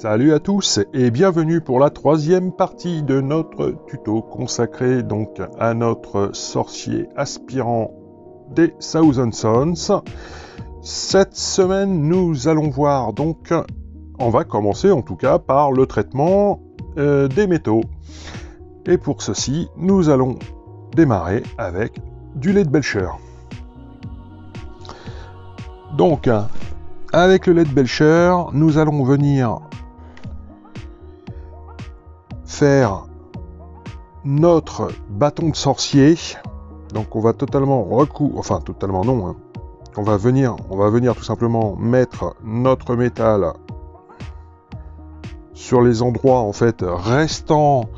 Salut à tous et bienvenue pour la troisième partie de notre tuto consacré donc à notre sorcier aspirant des Thousand Sons. Cette semaine, nous allons voir donc, on va commencer en tout cas par le traitement des métaux. Et pour ceci, nous allons démarrer avec du lait de Belcher. Donc, avec le lait de Belcher, nous allons venir faire notre bâton de sorcier. Donc on va totalement enfin totalement non, hein. On va venir tout simplement mettre notre métal sur les endroits en fait restants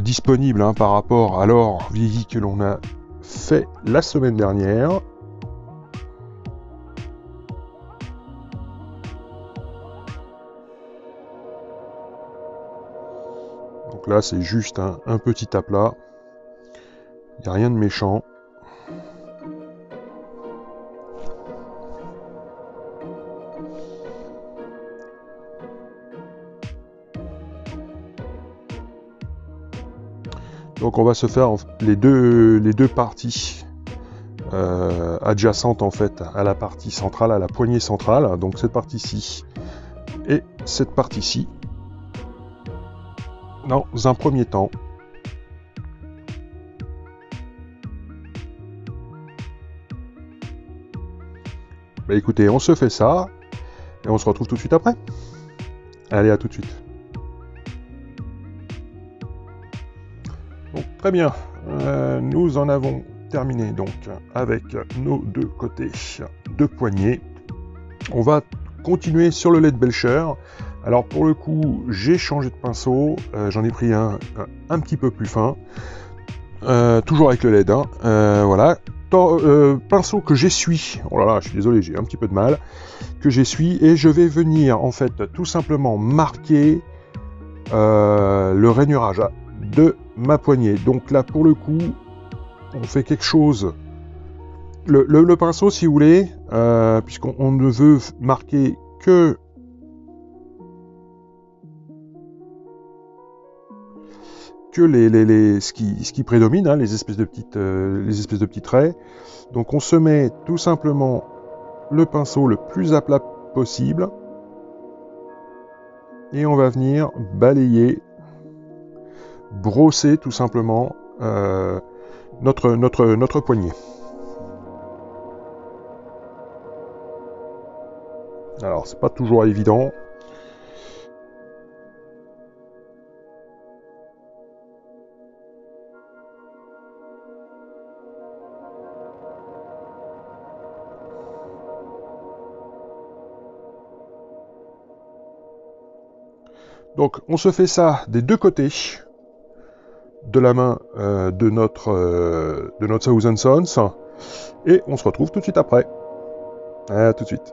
disponibles hein, par rapport à l'or vieilli que l'on a fait la semaine dernière. Donc là c'est juste un petit aplat, il n'y a rien de méchant. Donc on va se faire les deux parties adjacentes en fait à la partie centrale, à la poignée centrale. Donc cette partie-ci et cette partie-ci. Dans un premier temps. Bah écoutez, on se fait ça et on se retrouve tout de suite après. Allez, à tout de suite. Donc très bien, nous en avons terminé donc avec nos deux côtés de poignée. On va continuer sur le lait de Belcher. Alors pour le coup, j'ai changé de pinceau, j'en ai pris un petit peu plus fin, toujours avec le LED, hein. Voilà. Pinceau que j'essuie, oh là là, je suis désolé, j'ai un petit peu de mal, que j'essuie, et je vais venir en fait tout simplement marquer le rainurage de ma poignée. Donc là pour le coup, on fait quelque chose, le pinceau si vous voulez, puisqu'on ne veut marquer que ce qui prédomine, hein, les espèces de petits traits. Donc on se met tout simplement le pinceau le plus à plat possible et on va venir balayer, brosser tout simplement notre poignet. Alors c'est pas toujours évident. Donc on se fait ça des deux côtés de la main de notre Thousand Sons et on se retrouve tout de suite après. À tout de suite.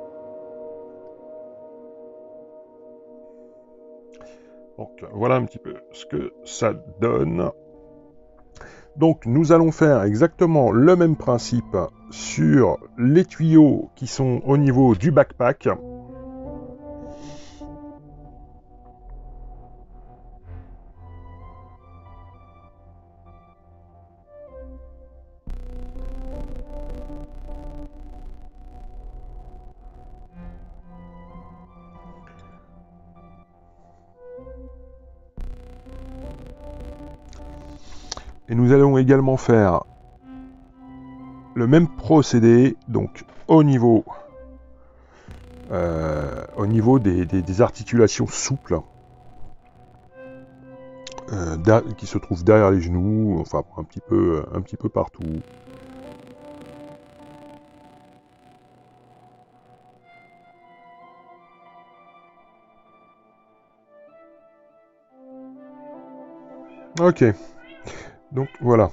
Donc voilà un petit peu ce que ça donne. Donc nous allons faire exactement le même principe sur les tuyaux qui sont au niveau du backpack. Et nous allons également faire le même procédé, donc au niveau des articulations souples qui se trouvent derrière les genoux, enfin un petit peu partout. Ok, donc voilà.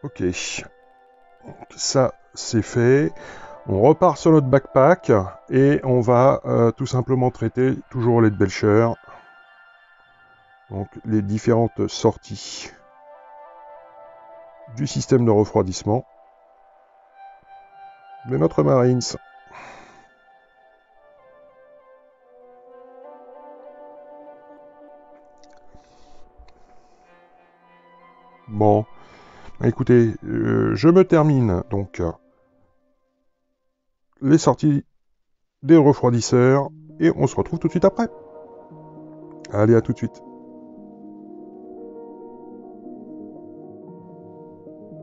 Ok, donc, ça c'est fait. On repart sur notre backpack et on va tout simplement traiter toujours les de Belcher. Donc les différentes sorties du système de refroidissement de notre Marines. Bon, bah, écoutez, je me termine donc les sorties des refroidisseurs et on se retrouve tout de suite après. Allez, à tout de suite.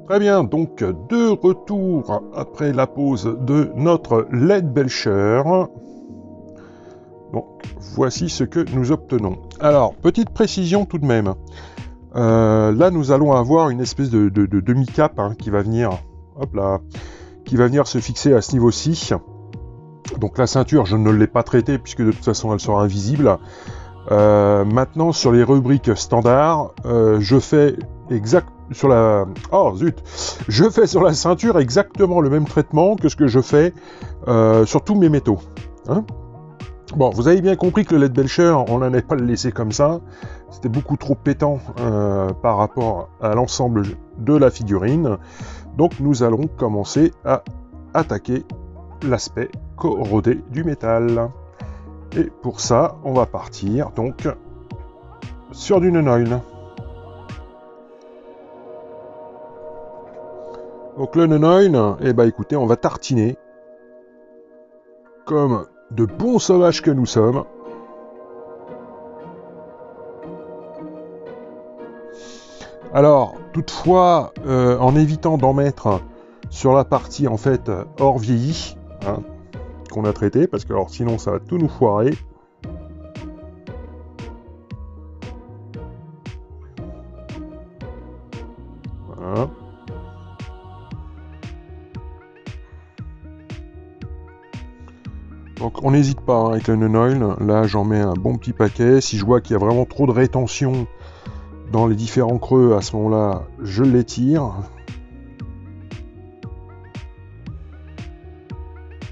Très bien, donc de retour après la pause de notre LED Belcher. Donc voici ce que nous obtenons. Alors, petite précision tout de même. Là, nous allons avoir une espèce de demi-cape qui va venir, hop là, qui va venir se fixer à ce niveau-ci. Donc la ceinture, je ne l'ai pas traitée puisque de toute façon, elle sera invisible. Maintenant, sur les rubriques standards, je fais sur la... Oh zut! Je fais sur la ceinture exactement le même traitement que ce que je fais sur tous mes métaux. Hein. Bon, vous avez bien compris que le LED Belcher, on n'allait pas le laisser comme ça. C'était beaucoup trop pétant par rapport à l'ensemble de la figurine. Donc nous allons commencer à attaquer l'aspect corrodé du métal. Et pour ça, on va partir donc sur du non-oil. Donc le non-oil, eh ben écoutez, on va tartiner comme de bons sauvages que nous sommes. Alors, toutefois, en évitant d'en mettre sur la partie en fait hors vieilli, hein, qu'on a traité, parce que alors, sinon ça va tout nous foirer. Voilà. Donc on n'hésite pas avec le non-oil, là j'en mets un bon petit paquet, si je vois qu'il y a vraiment trop de rétention dans les différents creux, à ce moment-là, je l'étire.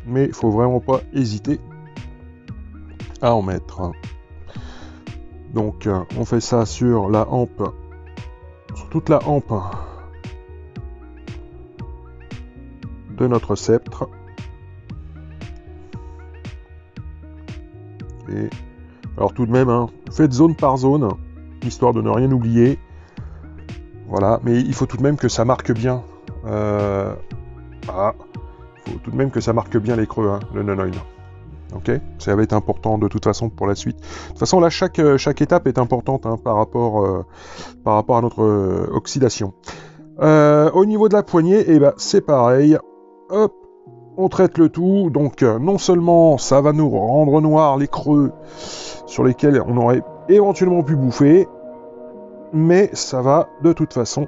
Mais il faut vraiment pas hésiter à en mettre. Donc on fait ça sur la hampe, sur toute la hampe de notre sceptre. Et alors tout de même, faites zone par zone, histoire de ne rien oublier. Voilà, mais il faut tout de même que ça marque bien. Voilà. Il faut tout de même que ça marque bien les creux, le non-oil. Ok, ça va être important de toute façon pour la suite. De toute façon, là, chaque étape est importante par rapport à notre oxydation. Au niveau de la poignée, eh ben, c'est pareil. Hop, on traite le tout. Donc, non seulement ça va nous rendre noir les creux sur lesquels on aurait éventuellement pu bouffer, mais ça va de toute façon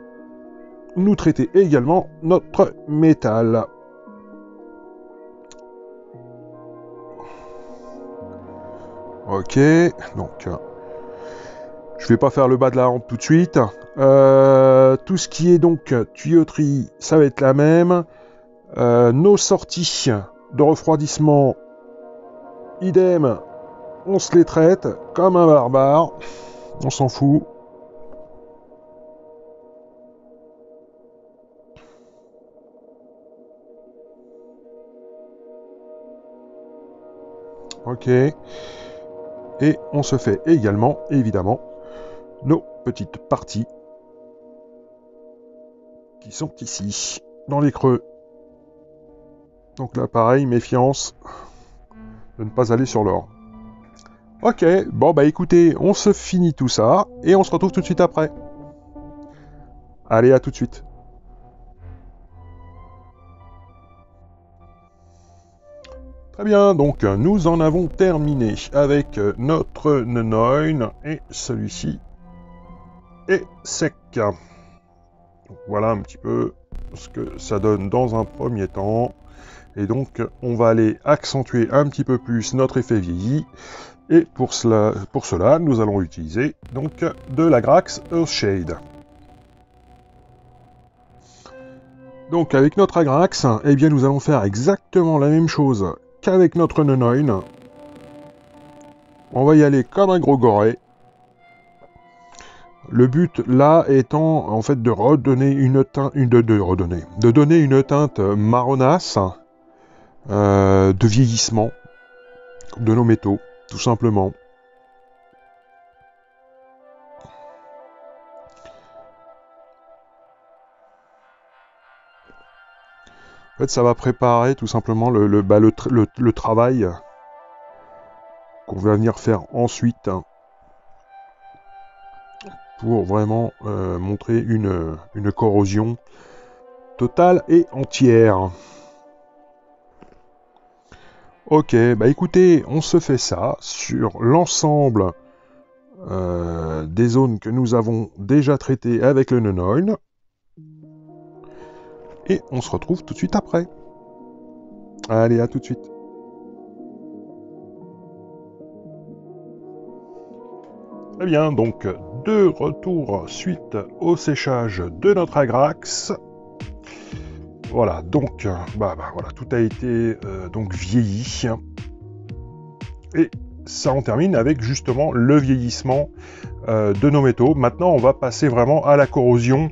nous traiter également notre métal. Ok, donc je vais pas faire le bas de la hampe tout de suite. Tout ce qui est donc tuyauterie, ça va être la même. Nos sorties de refroidissement, idem, on se les traite comme un barbare. On s'en fout. Ok. Et on se fait également, évidemment, nos petites parties qui sont ici, dans les creux. Donc là, pareil, méfiance de ne pas aller sur l'or. Ok, bon bah écoutez, on se finit tout ça, et on se retrouve tout de suite après. Allez, à tout de suite. Très bien, donc nous en avons terminé avec notre non-oil, et celui-ci est sec. Donc, voilà un petit peu ce que ça donne dans un premier temps. Et donc on va aller accentuer un petit peu plus notre effet vieilli. Et pour cela nous allons utiliser donc de la Agrax Earthshade. Donc avec notre Agrax, eh bien nous allons faire exactement la même chose qu'avec notre non-oil. On va y aller comme un gros goré. Le but là étant en fait de redonner de donner une teinte marronasse de vieillissement de nos métaux, tout simplement. fait, ça va préparer tout simplement le travail qu'on va venir faire ensuite, hein, pour vraiment montrer une corrosion totale et entière. Ok, bah écoutez, on se fait ça sur l'ensemble des zones que nous avons déjà traitées avec le non-oil. Et on se retrouve tout de suite après. Allez, à tout de suite. Très bien, donc de retour suite au séchage de notre Agrax. Voilà, donc voilà, tout a été donc vieilli. Et ça en termine avec justement le vieillissement de nos métaux. Maintenant, on va passer vraiment à la corrosion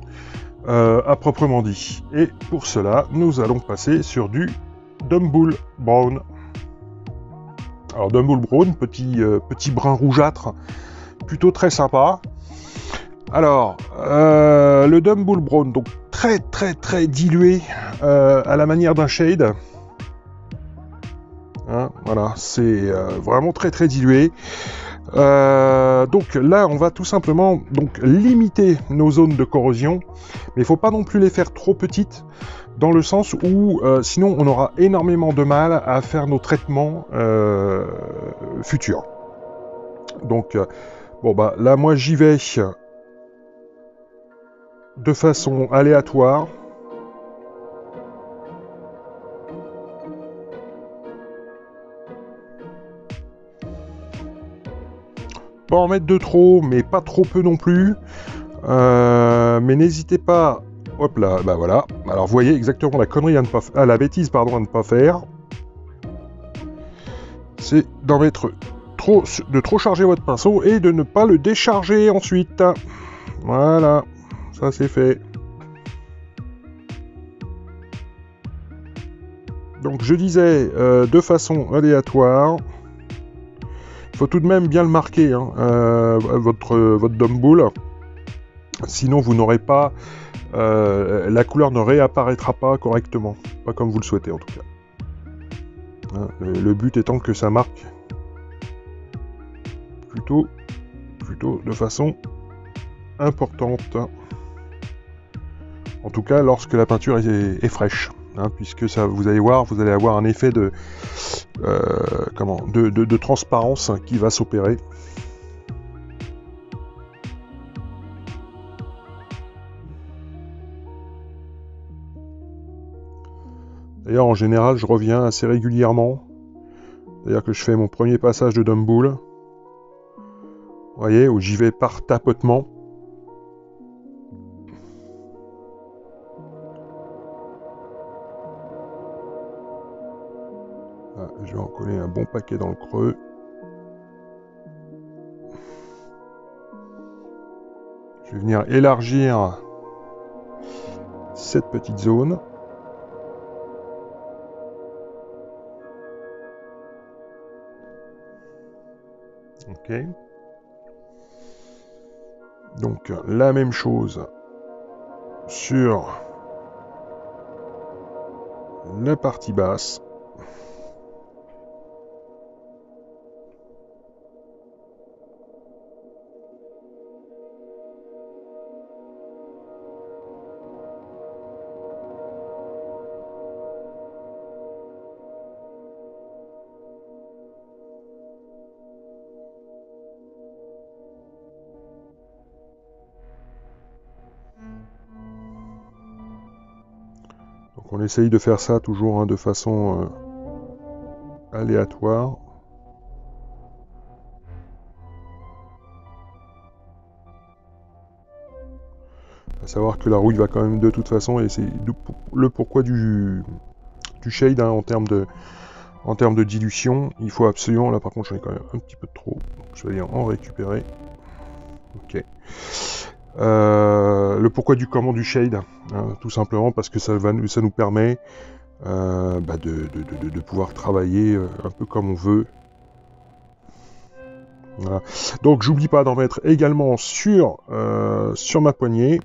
à proprement dit. Et pour cela, nous allons passer sur du Dumbull Brown. Alors Dumbull Brown, petit brun rougeâtre, plutôt très sympa. Alors, le Dumbull Brown, donc très dilué à la manière d'un shade. Hein, voilà, c'est vraiment très dilué. Donc là, on va tout simplement limiter nos zones de corrosion, mais il ne faut pas non plus les faire trop petites, dans le sens où sinon on aura énormément de mal à faire nos traitements futurs. Donc, là, moi j'y vais de façon aléatoire. Pas en mettre de trop, mais pas trop peu non plus. Mais n'hésitez pas. Hop là, bah voilà. Alors vous voyez exactement la connerie à ne pas faire, la bêtise pardon à ne pas faire. C'est d'en mettre trop, de trop charger votre pinceau et de ne pas le décharger ensuite. Voilà, ça c'est fait. Donc je disais de façon aléatoire. Il faut tout de même bien le marquer, hein, votre Dumbull. Sinon, vous n'aurez pas... la couleur ne réapparaîtra pas correctement. Pas comme vous le souhaitez, en tout cas. Hein, le but étant que ça marque plutôt de façon importante. En tout cas, lorsque la peinture est fraîche. Hein, puisque ça, vous allez voir, vous allez avoir un effet de transparence qui va s'opérer. D'ailleurs, en général, je reviens assez régulièrement. C'est-à-dire que je fais mon premier passage de Dumbull. Vous voyez, où j'y vais par tapotement. Je vais en coller un bon paquet dans le creux. Je vais venir élargir cette petite zone. Ok. Donc la même chose sur la partie basse. Donc on essaye de faire ça toujours de façon aléatoire. À savoir que la rouille va quand même de toute façon, et c'est le pourquoi du shade, hein, en termes de dilution. Il faut absolument, là par contre j'en ai quand même un petit peu de trop, donc je vais aller en récupérer. Ok. Le pourquoi du comment du shade, hein, tout simplement parce que ça nous permet de pouvoir travailler un peu comme on veut. Voilà. Donc j'oublie pas d'en mettre également sur ma poignée.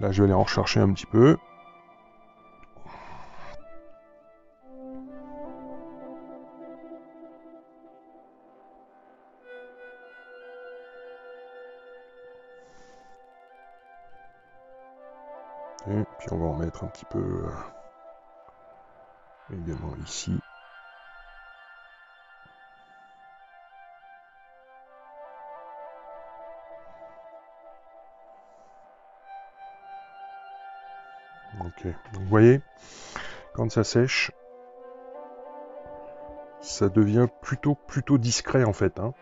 Là, je vais aller en rechercher un petit peu. Et puis on va en mettre un petit peu également ici. Ok, donc, vous voyez, quand ça sèche, ça devient plutôt discret en fait. Hein.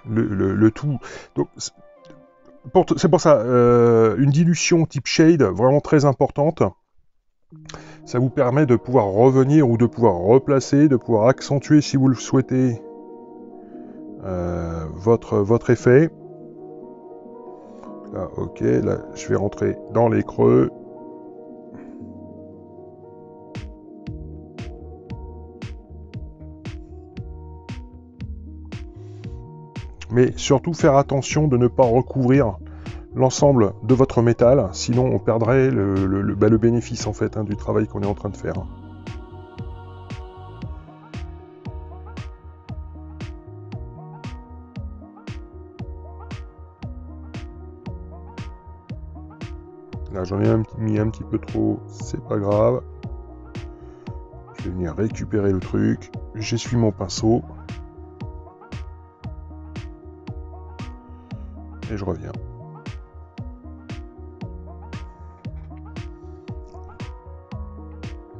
Le tout. Donc, c'est pour ça, une dilution type shade vraiment très importante. Ça vous permet de pouvoir revenir ou de pouvoir replacer, de pouvoir accentuer si vous le souhaitez votre effet. Là, ok, là je vais rentrer dans les creux. Mais surtout faire attention de ne pas recouvrir l'ensemble de votre métal, sinon on perdrait le bénéfice en fait hein, du travail qu'on est en train de faire. Là j'en ai mis un petit peu trop, c'est pas grave. Je vais venir récupérer le truc, j'essuie mon pinceau. Et je reviens.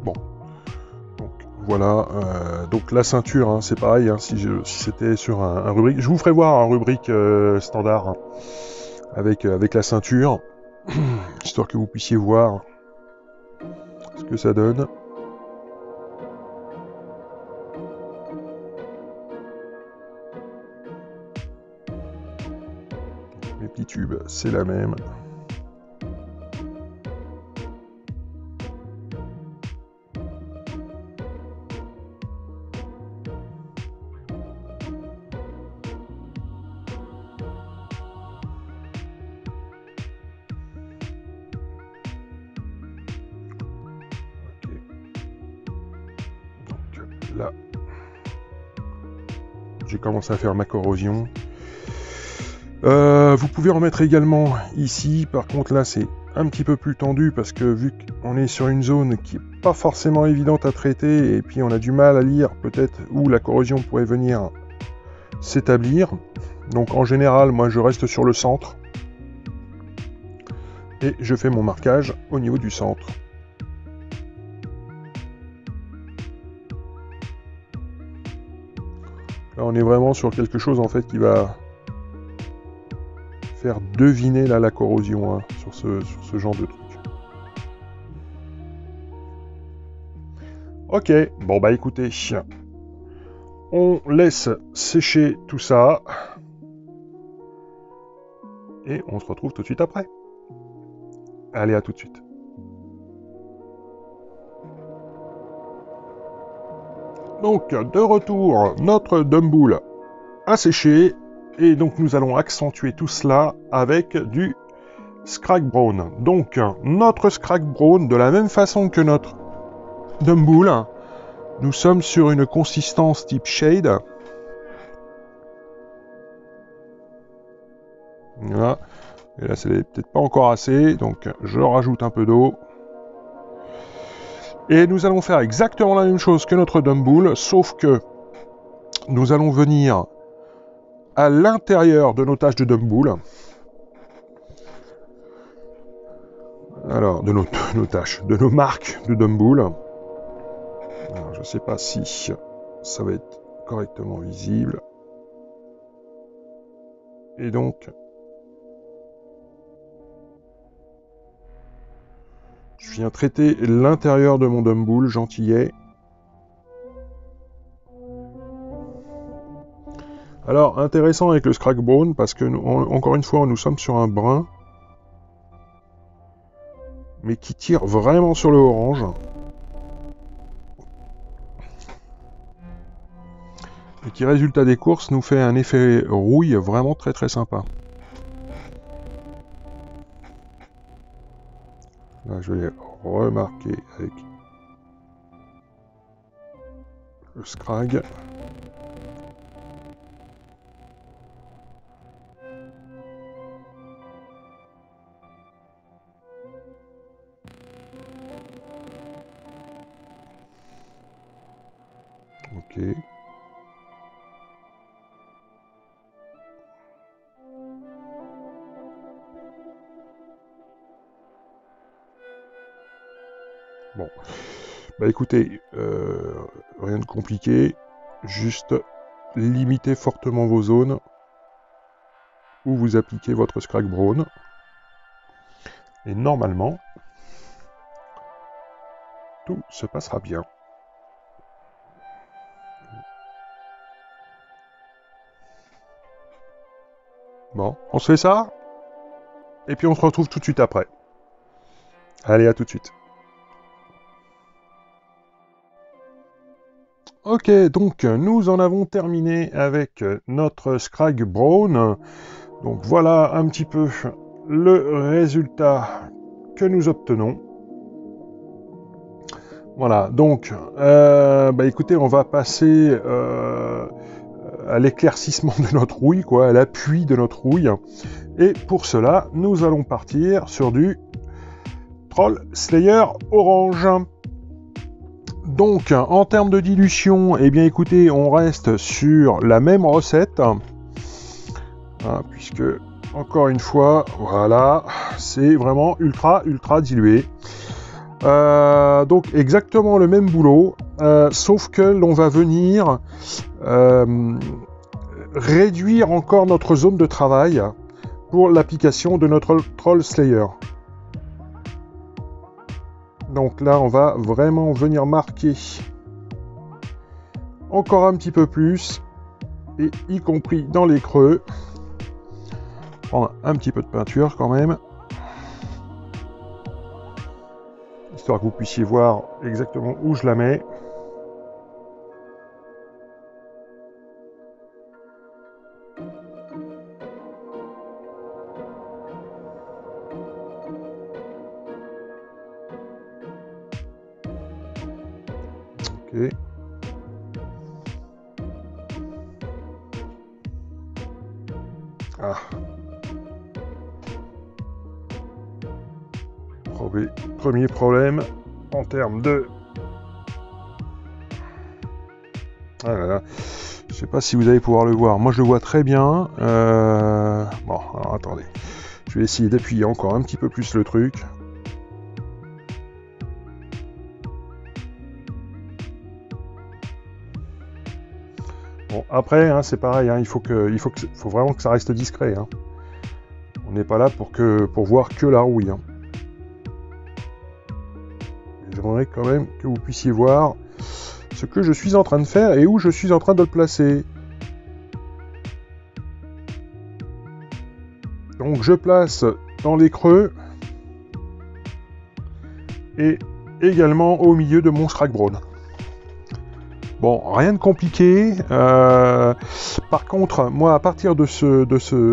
Bon. Donc voilà. Donc la ceinture, hein, c'est pareil. Hein, si c'était sur un rubrique. Je vous ferai voir un rubrique standard hein, avec la ceinture. Histoire que vous puissiez voir ce que ça donne. Mes petits tubes, c'est la même. Là, j'ai commencé à faire ma corrosion. Vous pouvez en mettre également ici. Par contre, là, c'est un petit peu plus tendu parce que vu qu'on est sur une zone qui est pas forcément évidente à traiter et puis on a du mal à lire peut-être où la corrosion pourrait venir s'établir. Donc en général, moi, je reste sur le centre et je fais mon marquage au niveau du centre. Là, on est vraiment sur quelque chose en fait qui va faire deviner là la corrosion hein, sur ce genre de truc. Ok, bon bah écoutez, on laisse sécher tout ça et on se retrouve tout de suite après. Allez, à tout de suite. Donc, de retour, notre Dumbool a séché, et donc nous allons accentuer tout cela avec du Scrag Brown. Donc, notre Scrag Brown, de la même façon que notre Dumbool, nous sommes sur une consistance type shade. Voilà. Et là, c'est peut-être pas encore assez, donc je rajoute un peu d'eau. Et nous allons faire exactement la même chose que notre Dumbool, sauf que nous allons venir à l'intérieur de nos tâches de Dumbool. Alors, de nos tâches, de nos marques de Dumbool. Alors, je ne sais pas si ça va être correctement visible. Et donc, je viens traiter l'intérieur de mon Dumbool, gentillet. Alors, intéressant avec le Scrag Brown, parce que, encore une fois, nous sommes sur un brun, mais qui tire vraiment sur le orange. Et qui, résultat des courses, nous fait un effet rouille vraiment très très sympa. Là, je vais remarquer avec le scrag. Ok. Bon. Bah écoutez, rien de compliqué. Juste limitez fortement vos zones où vous appliquez votre Scrag Brawn. Et normalement, tout se passera bien. Bon, on se fait ça, et puis on se retrouve tout de suite après. Allez, à tout de suite. Ok, donc nous en avons terminé avec notre Scrag Brawn. Donc voilà un petit peu le résultat que nous obtenons. Voilà, donc, bah écoutez, on va passer à l'éclaircissement de notre rouille, quoi, à l'appui de notre rouille. Et pour cela, nous allons partir sur du Troll Slayer Orange. Donc, en termes de dilution, eh bien écoutez, on reste sur la même recette. Puisque, encore une fois, voilà, c'est vraiment ultra dilué. Donc, exactement le même boulot, sauf que l'on va venir réduire encore notre zone de travail pour l'application de notre Troll Slayer. Donc là, on va vraiment venir marquer encore un petit peu plus, et y compris dans les creux. Prendre un petit peu de peinture quand même, histoire que vous puissiez voir exactement où je la mets. Ok. Ah. Premier problème en termes de... Ah là là. Je sais pas si vous allez pouvoir le voir. Moi, je le vois très bien. Bon, alors attendez. Je vais essayer d'appuyer encore un petit peu plus le truc. Bon, après, hein, c'est pareil. Hein, il faut vraiment que ça reste discret. Hein. On n'est pas là pour voir que la rouille. Hein. J'aimerais quand même que vous puissiez voir ce que je suis en train de faire et où je suis en train de le placer. Donc je place dans les creux et également au milieu de mon Scrag Brawn. Bon, rien de compliqué. Par contre, moi, à partir de ce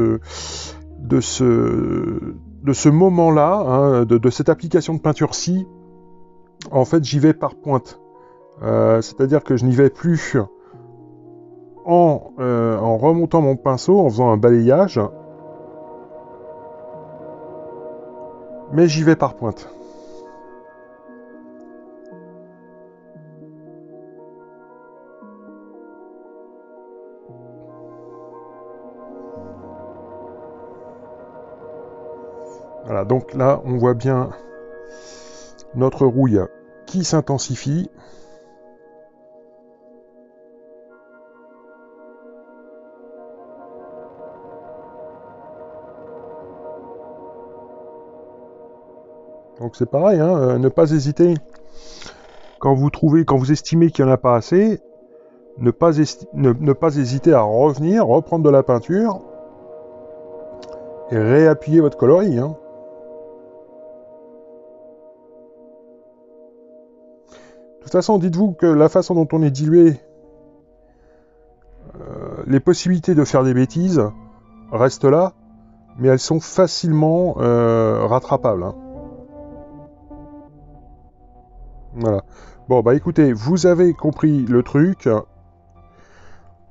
moment-là, hein, de cette application de peinture-ci, en fait, j'y vais par pointe. C'est-à-dire que je n'y vais plus en remontant mon pinceau, en faisant un balayage, mais j'y vais par pointe. Voilà, donc là, on voit bien notre rouille qui s'intensifie. Donc c'est pareil, hein, ne pas hésiter. Quand vous estimez qu'il n'y en a pas assez, ne pas hésiter à revenir, reprendre de la peinture et réappuyer votre coloris. Hein. De toute façon, dites-vous que la façon dont on est dilué, les possibilités de faire des bêtises restent là, mais elles sont facilement rattrapables. Hein. Voilà. Bon, bah écoutez, vous avez compris le truc.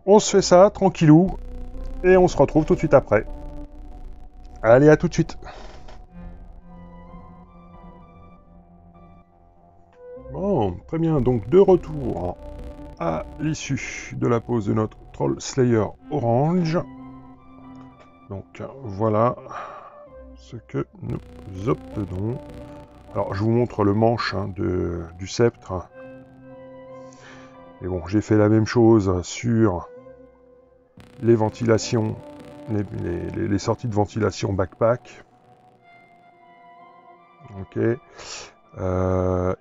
On se fait ça, tranquillou, et on se retrouve tout de suite après. Allez, à tout de suite. Bon, très bien, donc de retour à l'issue de la pause de notre Troll Slayer Orange. Donc voilà ce que nous obtenons. Alors je vous montre le manche du sceptre. Et bon, j'ai fait la même chose sur les ventilations, les sorties de ventilation backpack. Ok.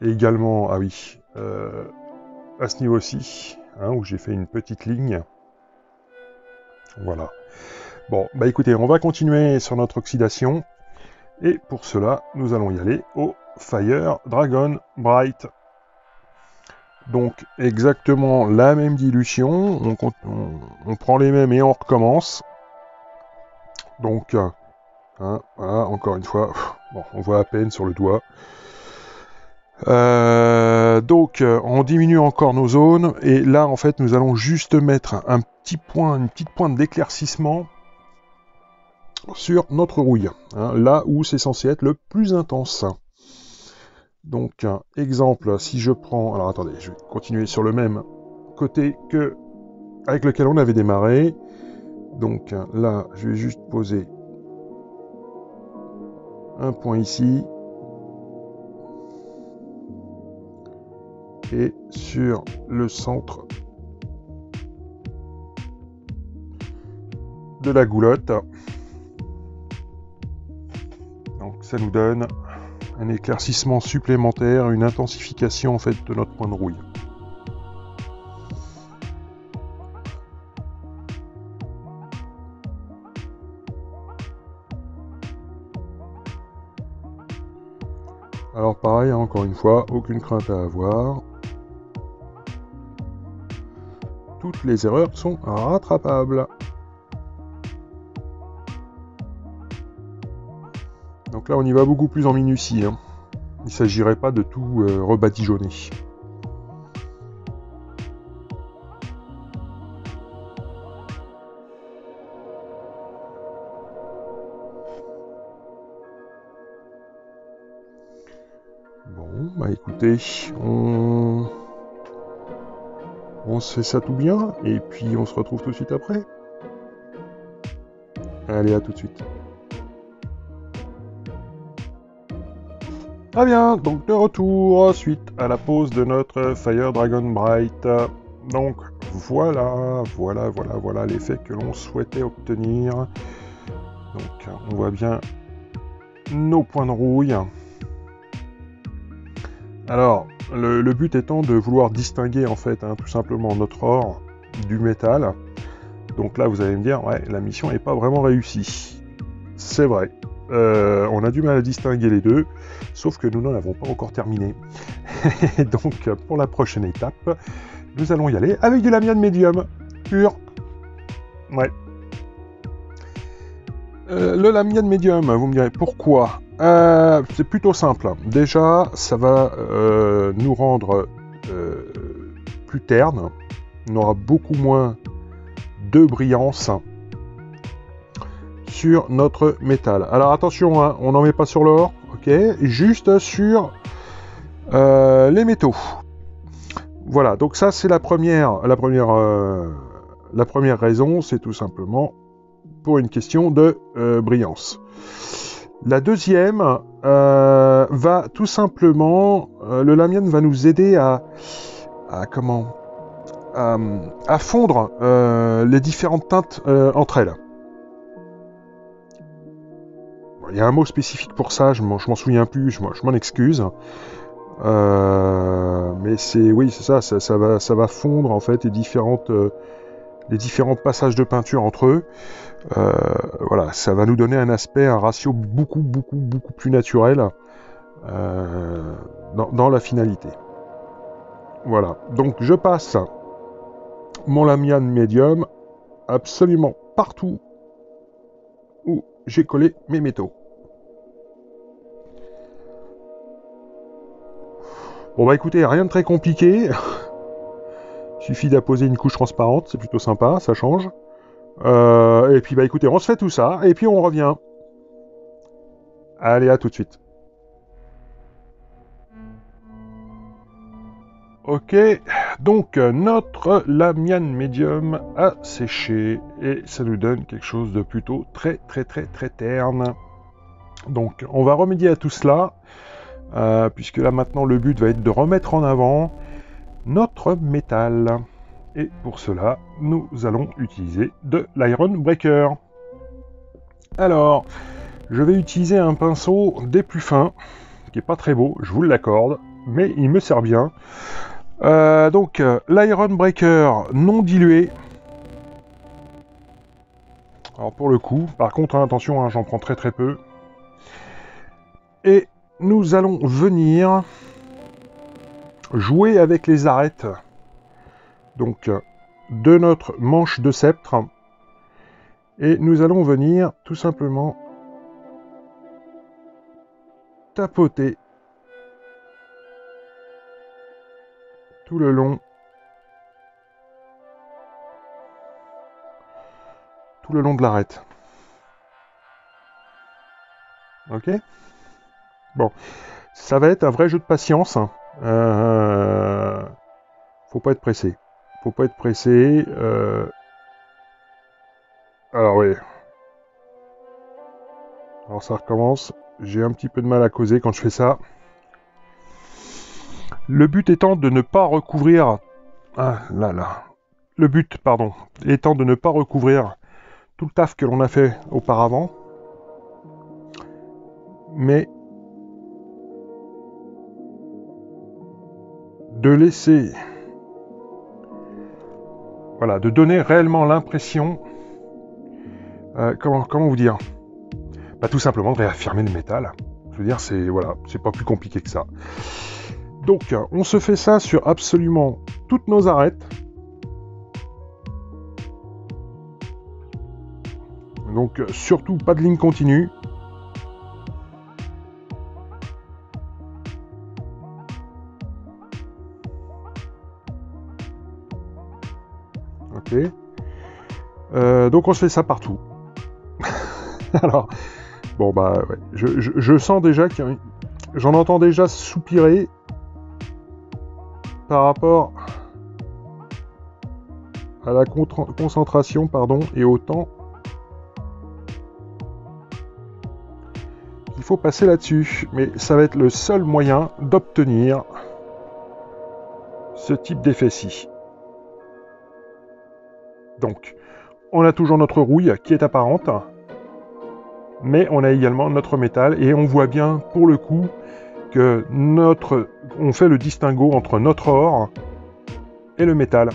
Également, ah oui, à ce niveau-ci, où j'ai fait une petite ligne. Voilà. Bon, bah écoutez, on va continuer sur notre oxydation. Et pour cela, nous allons y aller au Fire Dragon Bright. Donc, exactement la même dilution. On prend les mêmes et on recommence. Donc, voilà, encore une fois, bon, on voit à peine sur le doigt. Donc, on diminue encore nos zones. Et là, en fait, nous allons juste mettre un petit point, une petite pointe d'éclaircissement sur notre rouille, là où c'est censé être le plus intense. Donc, exemple, si je prends... Alors, attendez, je vais continuer sur le même côté que avec lequel on avait démarré. Donc, là, je vais juste poser un point ici. Et sur le centre de la goulotte. Donc, ça nous donne un éclaircissement supplémentaire, une intensification en fait de notre point de rouille. Alors pareil, encore une fois, aucune crainte à avoir. Toutes les erreurs sont rattrapables. Donc là, on y va beaucoup plus en minutie. Il ne s'agirait pas de tout rebadigeonner. Bon, bah écoutez, on se fait ça tout bien, et puis on se retrouve tout de suite après. Allez, à tout de suite. Très bien, donc de retour, suite à la pause de notre Fire Dragon Bright. Donc voilà l'effet que l'on souhaitait obtenir. Donc on voit bien nos points de rouille. Alors, le but étant de vouloir distinguer en fait tout simplement notre or du métal. Donc là vous allez me dire, ouais, la mission n'est pas vraiment réussie. C'est vrai. On a du mal à distinguer les deux, sauf que nous n'en avons pas encore terminé. Donc pour la prochaine étape, nous allons y aller avec du lamiane médium pur. Ouais. Le lamiane médium, vous me direz pourquoi. C'est plutôt simple. Déjà, ça va nous rendre plus terne. On aura beaucoup moins de brillance sur notre métal. Alors attention, on n'en met pas sur l'or, ok, juste sur les métaux. Voilà, donc ça c'est la première raison, c'est tout simplement pour une question de brillance. La deuxième va tout simplement, le lamiane va nous aider à fondre les différentes teintes entre elles. Il y a un mot spécifique pour ça, je m'en souviens plus, je m'en excuse. Mais c'est ça va fondre en fait les différents passages de peinture entre eux. Voilà, ça va nous donner un aspect, un ratio beaucoup plus naturel dans la finalité. Voilà, donc je passe mon lamiane médium absolument partout où j'ai collé mes métaux. Bon bah écoutez, rien de très compliqué. Il suffit d'apposer une couche transparente, c'est plutôt sympa, ça change. Et puis bah écoutez, on se fait tout ça, et puis on revient. Allez, à tout de suite. Ok, donc notre Lamian Medium a séché, et ça nous donne quelque chose de plutôt très terne. Donc on va remédier à tout cela, puisque là maintenant le but va être de remettre en avant notre métal. Et pour cela, nous allons utiliser de l'Iron Breaker. Alors, je vais utiliser un pinceau des plus fins, qui est pas très beau, je vous l'accorde, mais il me sert bien. Donc, l'Iron Breaker non dilué. Alors pour le coup, par contre, hein, attention, hein, j'en prends très peu. Et nous allons venir jouer avec les arêtes. Donc, de notre manche de sceptre. Et nous allons venir tout simplement tapoter tout le long de l'arête. Ok? Bon, ça va être un vrai jeu de patience. Faut pas être pressé. Faut pas être pressé. Alors oui. Alors ça recommence. J'ai un petit peu de mal à causer quand je fais ça. Le but étant de ne pas recouvrir... Ah là. Le but, pardon, étant de ne pas recouvrir tout le taf que l'on a fait auparavant. Mais de laisser... Voilà, de donner réellement l'impression... comment vous dire? Bah, tout simplement de réaffirmer le métal. Je veux dire, c'est voilà, c'est pas plus compliqué que ça. Donc, on se fait ça sur absolument toutes nos arêtes. Donc, surtout pas de ligne continue. Ok. Donc, on se fait ça partout. Alors, bon bah, ouais, je sens déjà qu'il j'en entends déjà soupirer par rapport à la concentration, pardon, et au temps qu'il faut passer là-dessus. Mais ça va être le seul moyen d'obtenir ce type d'effet-ci. Donc, on a toujours notre rouille qui est apparente, mais on a également notre métal, et on voit bien, pour le coup, que on fait le distinguo entre notre or et le métal.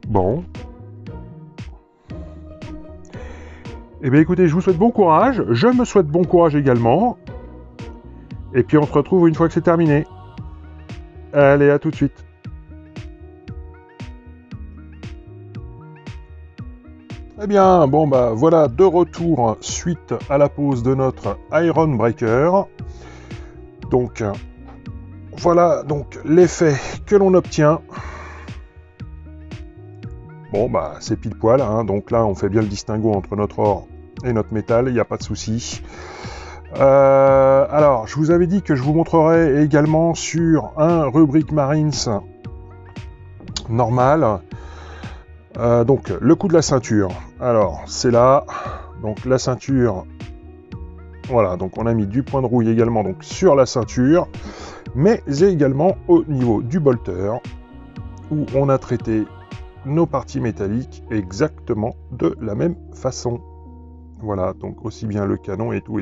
Bon. Eh bien écoutez, je vous souhaite bon courage, je me souhaite bon courage également, et puis on se retrouve une fois que c'est terminé. Allez, à tout de suite. Eh bien, bon bah voilà, de retour suite à la pause de notre Iron Breaker. Donc, voilà donc l'effet que l'on obtient. Bon bah c'est pile poil, hein, donc là on fait bien le distinguo entre notre or et notre métal, il n'y a pas de souci. Alors, je vous avais dit que je vous montrerai également sur un rubrique Marines normal. Donc, le coup de la ceinture. Alors, c'est là. Donc, la ceinture. Voilà, donc on a mis du point de rouille également donc, sur la ceinture. Mais également au niveau du bolter, où on a traité nos parties métalliques exactement de la même façon. Voilà, donc aussi bien le canon et tout.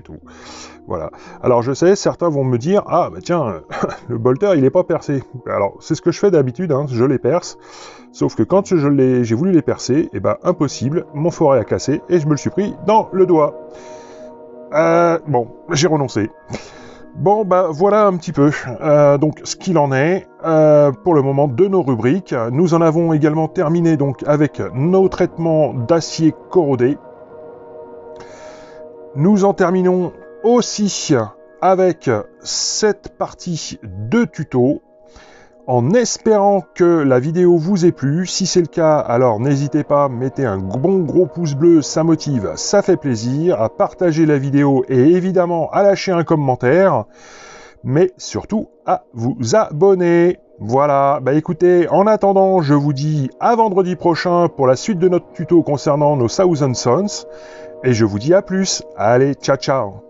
Voilà. Alors je sais, certains vont me dire, ah bah tiens, le bolter il est pas percé. Alors c'est ce que je fais d'habitude, hein, je les perce. Sauf que quand j'ai voulu les percer, et ben impossible, mon forêt a cassé et je me le suis pris dans le doigt. Bon, j'ai renoncé. Bon bah voilà un petit peu donc ce qu'il en est pour le moment de nos rubriques. Nous en avons également terminé donc avec nos traitements d'acier corrodé. Nous en terminons aussi avec cette partie de tuto, en espérant que la vidéo vous ait plu. Si c'est le cas, alors n'hésitez pas, mettez un bon gros pouce bleu, ça motive, ça fait plaisir, à partager la vidéo et évidemment à lâcher un commentaire, mais surtout à vous abonner. Voilà, bah écoutez, en attendant, je vous dis à vendredi prochain pour la suite de notre tuto concernant nos Thousand Sons, et je vous dis à plus. Allez, ciao ciao.